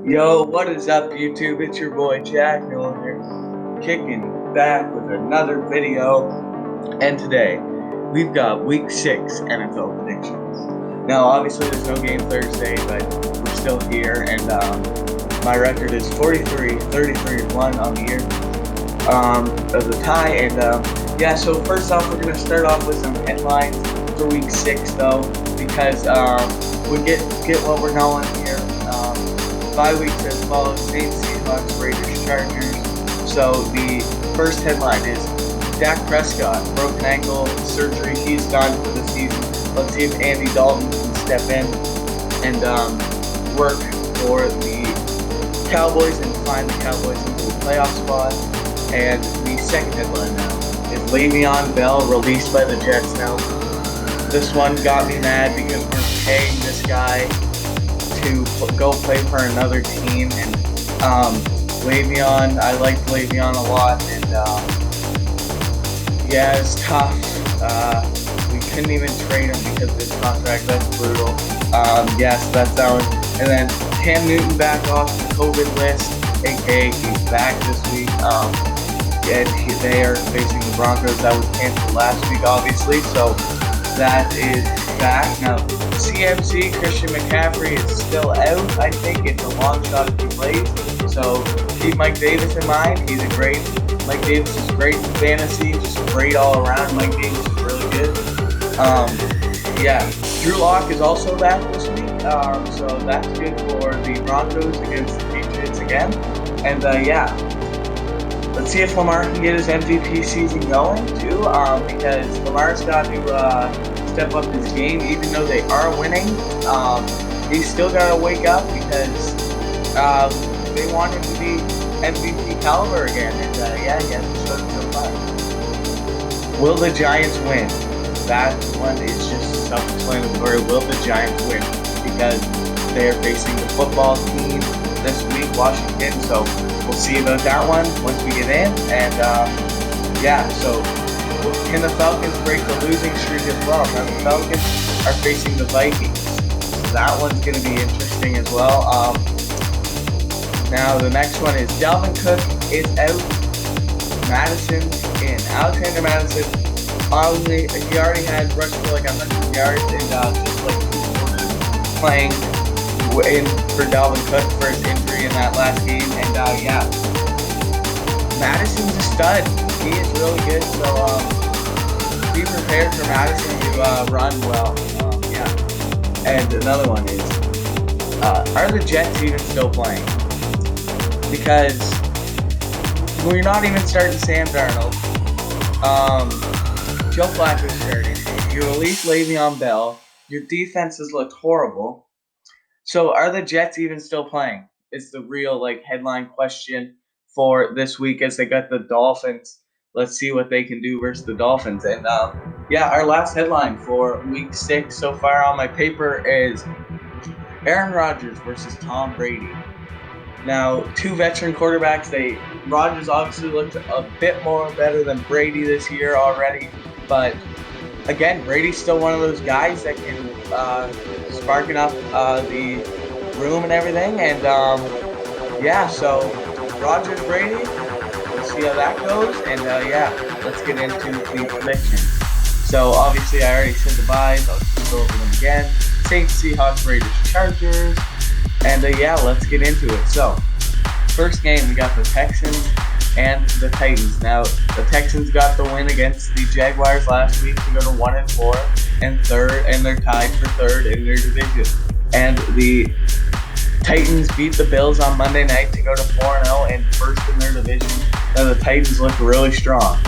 Yo, what is up, YouTube? It's your boy Jack Miller here, kicking back with another video. And today, we've got Week 6 NFL predictions. Now, obviously, there's no game Thursday, but we're still here, and my record is 33-1 on the year of the tie. And yeah, so first off, we're going to start off with some headlines for Week 6, though, because we get what we're going here. 5 weeks as follows: Saints, Seahawks, Raiders, Chargers. So the first headline is Dak Prescott, broken ankle surgery. He's done for the season. Let's see if Andy Dalton can step in and work for the Cowboys and find the Cowboys into the playoff spot. And the second headline now is Le'Veon Bell released by the Jets now. This one got me mad because we're paying this guy to go play for another team, and Le'Veon, I liked Le'Veon a lot, and yeah, it's tough. We couldn't even trade him because of his contract. That's brutal. Yes, that's that one. And then Cam Newton back off the COVID list, aka he's back this week. And they are facing the Broncos. That was canceled last week, obviously, so that is back now. CMC, Christian McCaffrey, is still out. I think it's a long shot if he plays. So keep Mike Davis in mind. Mike Davis is great in fantasy, just great all around. Mike Davis is really good. Yeah, Drew Lock is also back this week. So that's good for the Broncos against the Patriots again. And yeah, let's see if Lamar can get his MVP season going too. Because Lamar's got to step up his game, even though they are winning. He's still got to wake up because they want him to be MVP caliber again. And yeah, he hasn't shown so far. Will the Giants win? That one is just self-explanatory. Will the Giants win? Because they are facing the football team this week, Washington. So we'll see about that one once we get in. And yeah, so can the Falcons break the losing streak as well? Now the Falcons are facing the Vikings, so that one's going to be interesting as well. Now the next one is Dalvin Cook is out, Madison's in. Alexander Madison, he already had rushed for like 100 yards and just like 2 quarters playing in for Dalvin Cook for his injury in that last game. And yeah, Madison's a stud. He is really good, so be prepared for Madison to run well. Yeah. And another one is, are the Jets even still playing? Because we're not even starting Sam Darnold. Joe Flacco's starting. You release Le'Veon Bell. Your defenses looked horrible. So are the Jets even still playing? It's the real headline question for this week, as they got the Dolphins. Let's see what they can do versus the Dolphins. And yeah, our last headline for Week 6 so far on my paper is Aaron Rodgers versus Tom Brady. Now, 2 veteran quarterbacks. Rodgers obviously looked a bit more better than Brady this year already, but again, Brady's still one of those guys that can sparking up the room and everything. And yeah, so Rodgers, Brady, let's see how that goes. And yeah, let's get into the predictions. So obviously I already said the buys. I'll just go over them again. Saints, Seahawks, Raiders, Chargers. And yeah, let's get into it. So first game, we got the Texans and the Titans. Now, the Texans got the win against the Jaguars last week to go to 1-4 and third, and they're tied for third in their division. And the Titans beat the Bills on Monday night to go to 4-0 and first in their division. Now, the Titans look really strong.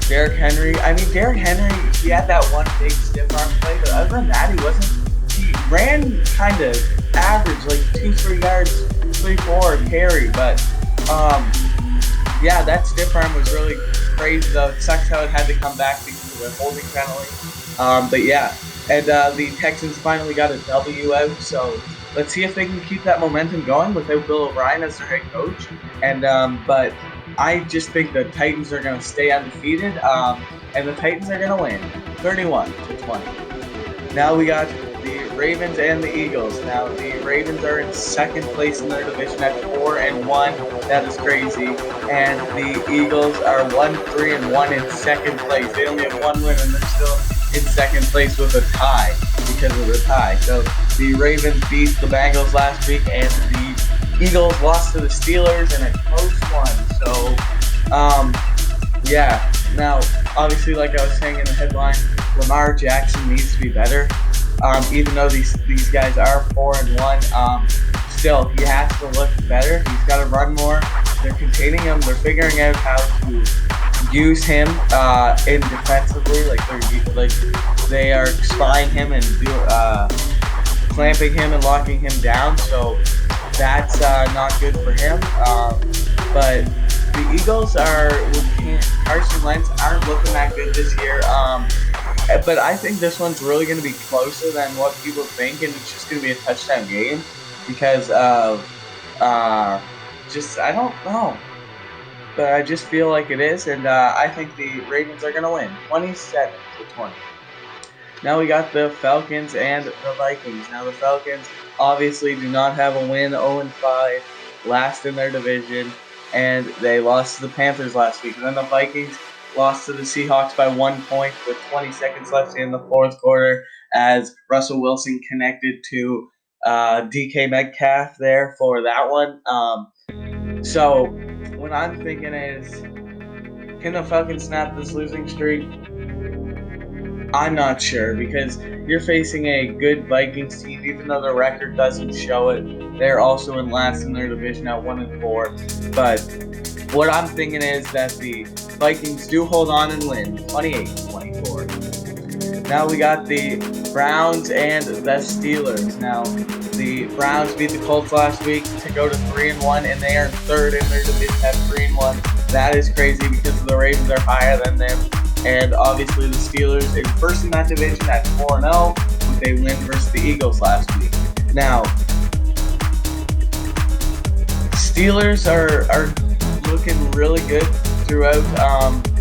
Derrick Henry, he had that one big stiff arm play, but other than that, he ran kind of average, like 2-3 yards, 3-4 carry, but yeah, that stiff arm was really crazy though. It sucks how it had to come back because of the holding penalty. But yeah, and the Texans finally got a W out, so let's see if they can keep that momentum going without Bill O'Brien as their head coach. And but I just think the Titans are going to stay undefeated, and the Titans are going to win 31-20. Now we got the Ravens and the Eagles. Now the Ravens are in second place in their division at 4-1. That is crazy. And the Eagles are 1-3-1 in second place. They only have one win and they're still in second place with a tie because of the tie. So the Ravens beat the Bengals last week, and the Eagles lost to the Steelers in a close one. So, yeah. Now, obviously, like I was saying in the headline, Lamar Jackson needs to be better. Even though these guys are 4-1, still he has to look better. He's got to run more. They're containing him. They're figuring out how to use him in defensively. They are spying him and clamping him and locking him down. So that's not good for him. But the Eagles are with Carson Wentz aren't looking that good this year. But I think this one's really going to be closer than what people think, and it's just going to be a touchdown game because of just I don't know, but I just feel like it is, and I think the Ravens are going to win 27-20. Now we got the Falcons and the Vikings. Now the Falcons obviously do not have a win, 0-5, last in their division, and they lost to the Panthers last week. And then the Vikings lost to the Seahawks by 1 point with 20 seconds left in the fourth quarter as Russell Wilson connected to DK Metcalf there for that one. So what I'm thinking is, can the Falcons snap this losing streak? I'm not sure because you're facing a good Vikings team, even though the record doesn't show it. They're also in last in their division at 1-4. But what I'm thinking is that the Vikings do hold on and win 28-24. Now we got the Browns and the Steelers. Now the Browns beat the Colts last week to go to 3-1, and they are third in their division at 3-1. That is crazy because the Ravens are higher than them. And obviously the Steelers in first in that division at 4-0 with a win versus the Eagles last week. Now, Steelers are looking really good throughout.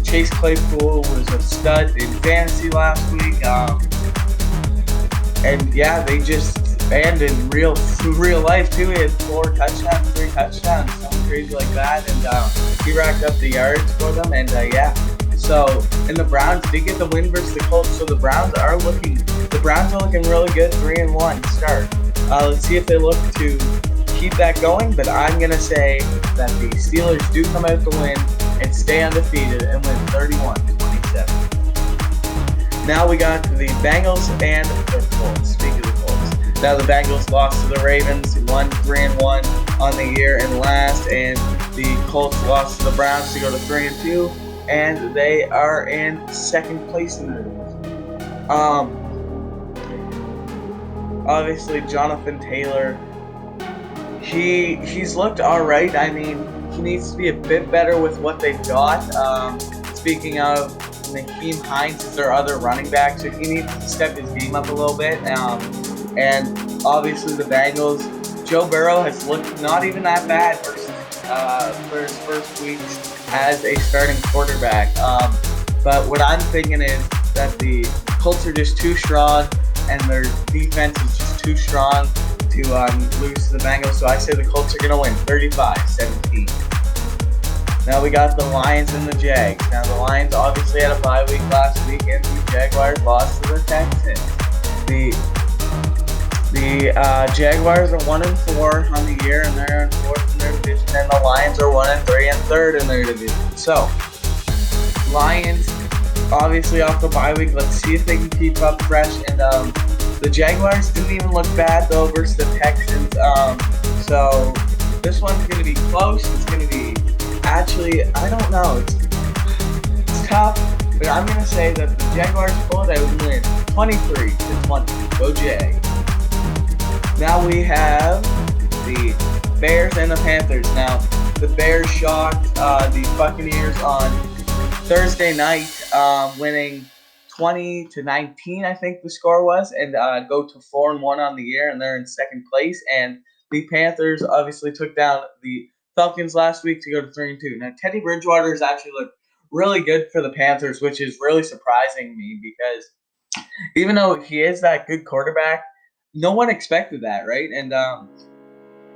Chase Claypool was a stud in fantasy last week. And yeah, and in real life too, he had 4 touchdowns, 3 touchdowns, something crazy like that. And he racked up the yards for them. And yeah. So, and the Browns did get the win versus the Colts, so the Browns are looking really good, 3-1 start. Let's see if they look to keep that going, but I'm going to say that the Steelers do come out to win and stay undefeated and win 31-27. Now we got the Bengals and the Colts. Speaking of the Colts, now the Bengals lost to the Ravens, 3-1 on the year and last, and the Colts lost to the Browns to go to 3-2. And they are in second place in their division. Obviously, Jonathan Taylor, he's looked all right. I mean, he needs to be a bit better with what they've got. Speaking of, Nyheim Hines is their other running back, so he needs to step his game up a little bit. And obviously, the Bengals, Joe Burrow has looked not even that bad for his first weeks as a starting quarterback. But what I'm thinking is that the Colts are just too strong and their defense is just too strong to lose to the Bengals. So I say the Colts are going to win 35-17. Now we got the Lions and the Jags. Now the Lions obviously had a bye week last week, and the Jaguars lost to the Texans. The Jaguars are 1-4 on the year, and they're in fourth in their division. And the Lions are 1-3 and third in their division. So, Lions obviously off the bye week. Let's see if they can keep up fresh. And the Jaguars didn't even look bad though versus the Texans. So this one's going to be close. It's going to be I don't know. It's tough, but I'm going to say that the Jaguars pull it out and win 23-20. Go Jags. Now we have the Bears and the Panthers. Now, the Bears shocked the Buccaneers on Thursday night, winning 20-19, I think the score was, and go to 4-1 on the year, and they're in second place. And the Panthers obviously took down the Falcons last week to go to 3-2. Now, Teddy Bridgewater has actually looked really good for the Panthers, which is really surprising me because even though he is that good quarterback, no one expected that, right? And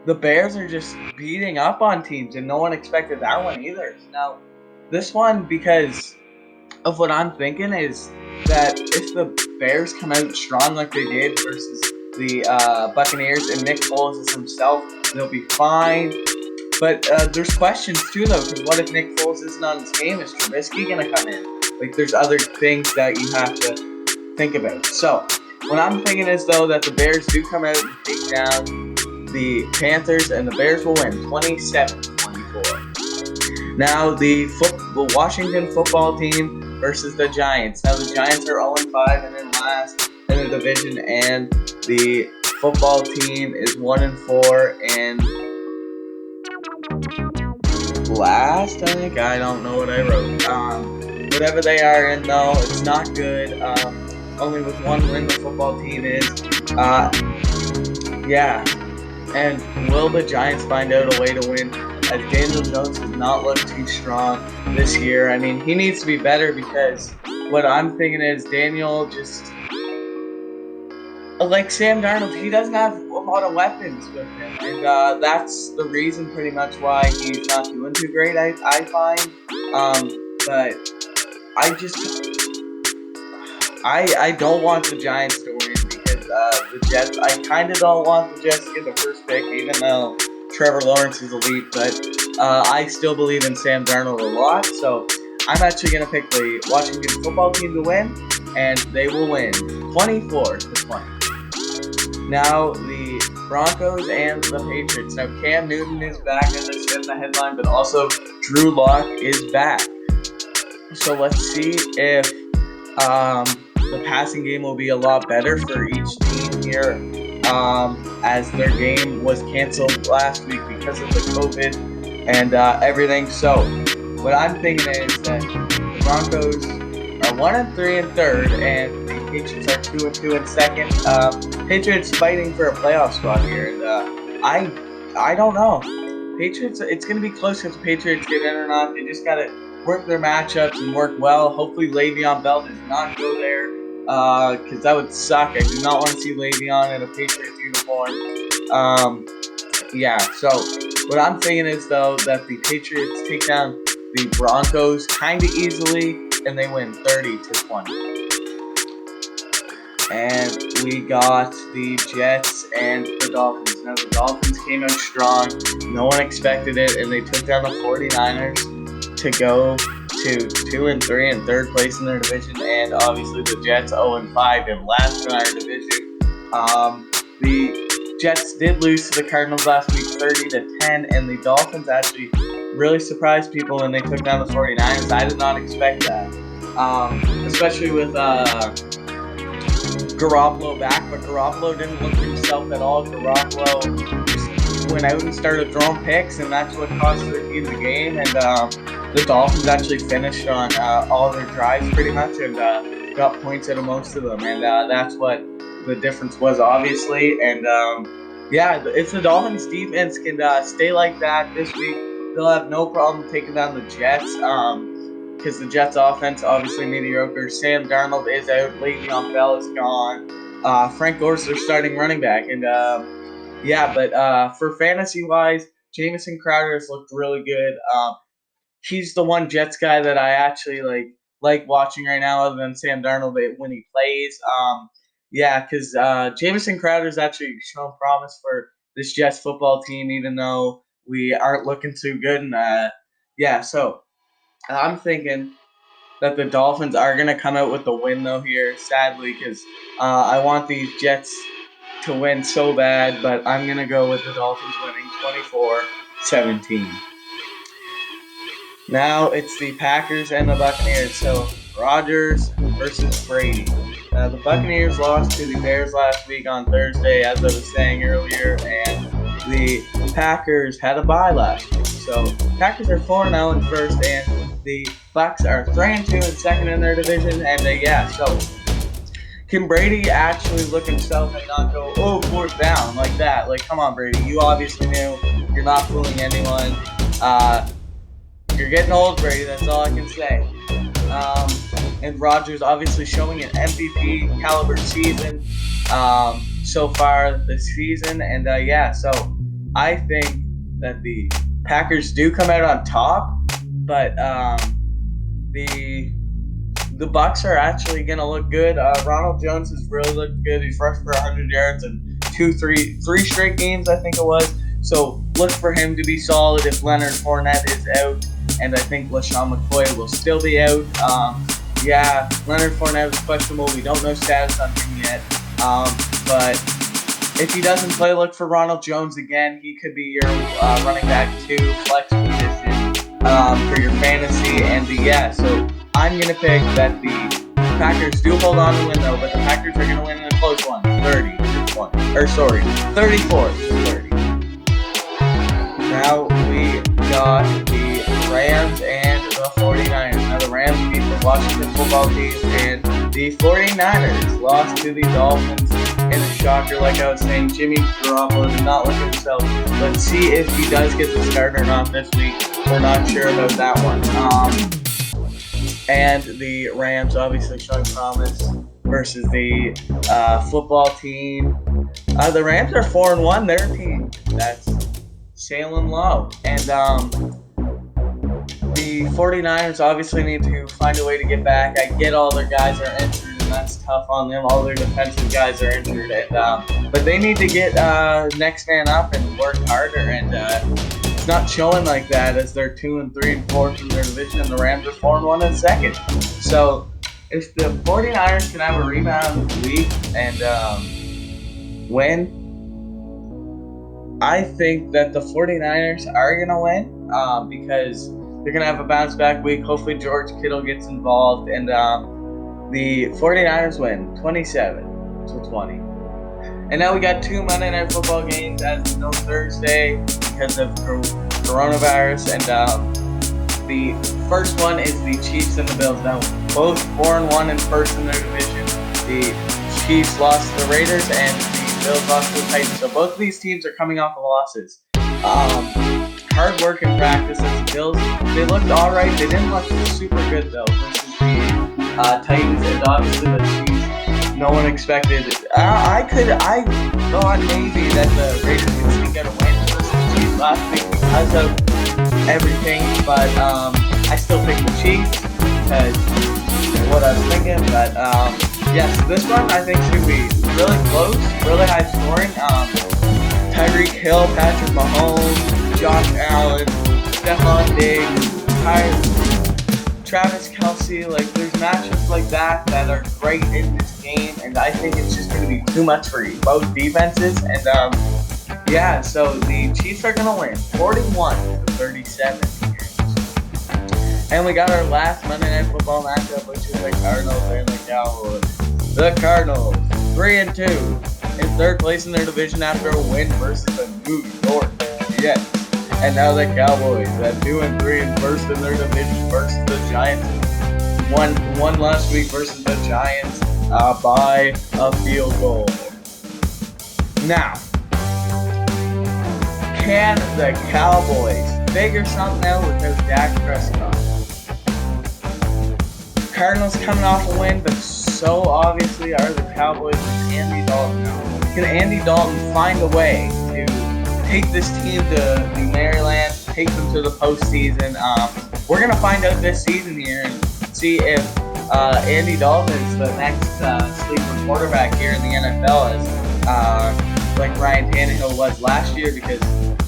the Bears are just beating up on teams, and no one expected that one either. Now, this one, because of what I'm thinking, is that if the Bears come out strong like they did versus the Buccaneers and Nick Foles is himself, they'll be fine. But there's questions too, though, because what if Nick Foles isn't on his game? Is Trubisky gonna come in? Like, there's other things that you have to think about. So, what I'm thinking is though that the Bears do come out and take down the Panthers, and the Bears will win 27-24. Now, the Washington football team versus the Giants. Now, the Giants are 0-5 and in last in the division, and the football team is 1-4 and last, I think. I don't know what I wrote. Whatever they are in, though, it's not good. Only with one win, the football team is. Yeah. And will the Giants find out a way to win? As Daniel Jones does not look too strong this year. I mean, he needs to be better, because what I'm thinking is Daniel just, like Sam Darnold, he doesn't have a lot of weapons with him, and that's the reason pretty much why he's not doing too great. I find, but I don't want the Giants to win, because the Jets. I kind of don't want the Jets to get the first pick, even though Trevor Lawrence is elite. But I still believe in Sam Darnold a lot, so I'm actually going to pick the Washington football team to win, and they will win 24-20. Now, the Broncos and the Patriots. Now, Cam Newton is back, as I said in the headline, but also Drew Lock is back. So let's see if the passing game will be a lot better for each team here, as their game was canceled last week because of the COVID and everything. So what I'm thinking is that the Broncos are 1-3 in third, and the Patriots are 2-2 in second. Patriots fighting for a playoff spot here, and I don't know. Patriots, it's going to be close if the Patriots get in or not. They just got to work their matchups and work well. Hopefully Le'Veon Bell does not go there, because that would suck. I do not want to see Le'Veon in a Patriots uniform. Yeah, so what I'm thinking is, though, that the Patriots take down the Broncos kind of easily, and they win 30-20. And we got the Jets and the Dolphins. Now, the Dolphins came out strong. No one expected it, and they took down the 49ers to go to 2-3 in third place in their division, and obviously the Jets 0-5 and last in our division. The Jets did lose to the Cardinals last week 30-10, and the Dolphins actually really surprised people when they took down the 49ers. I did not expect that, especially with Garoppolo back, but Garoppolo didn't look himself at all. Garoppolo just went out and started throwing picks, and that's what cost their team the game. And the Dolphins actually finished on all their drives pretty much, and got points out of most of them, and that's what the difference was, obviously. And yeah, if the Dolphins defense can stay like that this week, they'll have no problem taking down the Jets, because the Jets offense obviously mediocre. Sam Darnold is out, Le'Veon Bell is gone, Frank Gore's their starting running back, and yeah, but for fantasy wise, Jamison Crowder has looked really good. He's the one Jets guy that I actually like watching right now, other than Sam Darnold when he plays. Yeah, because Jamison Crowder's actually shown promise for this Jets football team, even though we aren't looking too good. And yeah, so I'm thinking that the Dolphins are going to come out with the win, though, here, sadly, because I want these Jets to win so bad, but I'm going to go with the Dolphins winning 24-17. Now it's the Packers and the Buccaneers. So Rodgers versus Brady. The Buccaneers lost to the Bears last week on Thursday, as I was saying earlier, and the Packers had a bye last week. So Packers are 4-0 in first, and the Bucs are 3-2 in second in their division. And yeah, so can Brady actually look himself and not go, oh, fourth down like that? Like, come on, Brady. You obviously knew. You're not fooling anyone. You're getting old, Brady. That's all I can say. And Rodgers obviously showing an MVP caliber season. so far this season. And yeah, so I think that the Packers do come out on top, but the Bucks are actually gonna look good. Ronald Jones has really looked good. He's rushed for 100 yards in three straight games, I think it was. So look for him to be solid if Leonard Fournette is out, and I think LaShawn McCoy will still be out. Yeah, Leonard Fournette is questionable. We don't know status on him yet. But if he doesn't play, look for Ronald Jones again. He could be your running back 2 flex position for your fantasy. And yeah, so I'm going to pick that the Packers do hold on to win, though, but the Packers are going to win in a close one, 34 to 30. Now we got the Rams and the 49ers. Now the Rams beat the Washington football team, and the 49ers lost to the Dolphins in a shocker. Like I was saying, Jimmy Garoppolo did not look at himself. Let's see if he does get the start or not this week. We're not sure about that one. And the Rams obviously showing promise versus the football team. The Rams are 4-1. Their team that's sailing low, and the 49ers obviously need to find a way to get back. I get all their guys are injured, and that's tough on them. All their defensive guys are injured, and but they need to get next man up and work harder. And it's not showing like that, as they're 2-3 and 4th in their division, and the Rams are 4-1 in second. So if the 49ers can have a rebound week and win, I think that the 49ers are going to win because they're going to have a bounce back week. Hopefully George Kittle gets involved, and the 49ers win 27-20. And now we got 2 Monday Night Football games, as you know, Thursday because of coronavirus. And the first one is the Chiefs and the Bills. Now, both 4-1 and first in their division. The Chiefs lost to the Raiders, and Bills lost to the Titans. So both of these teams are coming off of losses. Hard work in practice. As the Bills, they looked all right. They didn't look super good though versus the Titans, and obviously the Chiefs. No one expected. I thought maybe that the Raiders could sneak out a win versus the Chiefs last week because of everything, but I still pick the Chiefs because what I was thinking. But yes, this one I think should be really close, really high scoring. Tyreek Hill, Patrick Mahomes, Josh Allen, Stephon Diggs, Travis Kelce. Like, there's matchups like that are great in this game, and I think it's just going to be too much for both defenses. And yeah, so the Chiefs are going to win 41-37. And we got our last Monday Night Football matchup, which is the Cardinals and the Cowboys. The Cardinals, 3-2, in third place in their division after a win versus the New York Jets. And now the Cowboys at 2-3 and first in their division versus the Giants. One last week versus the Giants by a field goal. Now, can the Cowboys figure something out without Dak Prescott? Cardinals coming off a win, but so obviously are the Cowboys with Andy Dalton now. Can Andy Dalton find a way to take this team to New Maryland, take them to the postseason? We're going to find out this season here and see if Andy Dalton is the next sleeper quarterback here in the NFL, as like Ryan Tannehill was last year, because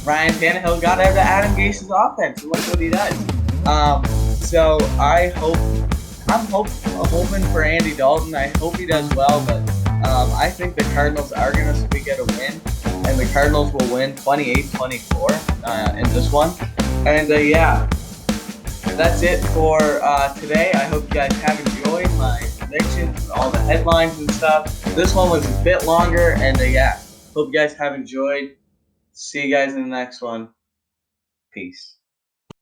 Ryan Tannehill got out of Adam Gase's offense, and look what he does. So I'm hoping for Andy Dalton. I hope he does well, but I think the Cardinals are going to squeak out a win, and the Cardinals will win 28-24 in this one. And yeah, that's it for today. I hope you guys have enjoyed my predictions and all the headlines and stuff. This one was a bit longer, and yeah, hope you guys have enjoyed. See you guys in the next one. Peace.